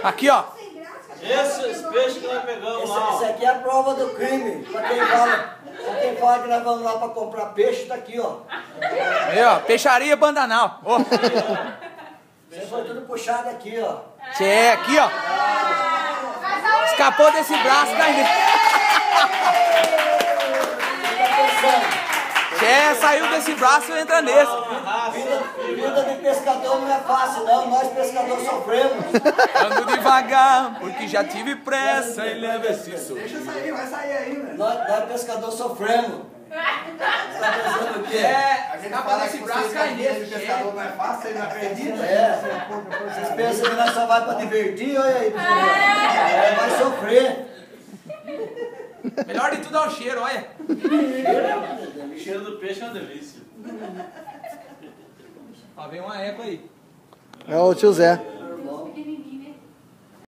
Aqui, ó. Esses peixes que nós pegamos lá. Esse aqui é a prova do crime. Pra quem fala que nós vamos lá pra comprar peixe, tá aqui, ó. Aí, ó. Peixaria Bandanal. Ó. Você foi tudo puxado aqui, ó. Tchê, aqui, ó. Escapou desse braço, cai dentro. Tchê, saiu desse braço e entra nesse. Vida de pescador não é fácil, não. Nós pescadores sofremos. Ando devagar, porque já tive pressa e leva esse sorriso. Deixa sair, vai sair aí, velho. Nós pescadores sofremos. Você tá pensando o quê? A gente fala que vocês de pescador não é fácil, vocês não acreditam? Vocês pensam que nós só vai pra divertir? Olha aí, pessoal. Vai sofrer. Melhor de tudo é o cheiro, olha. O cheiro do peixe é uma delícia. Ó, vem uma eco aí. É o tio Zé.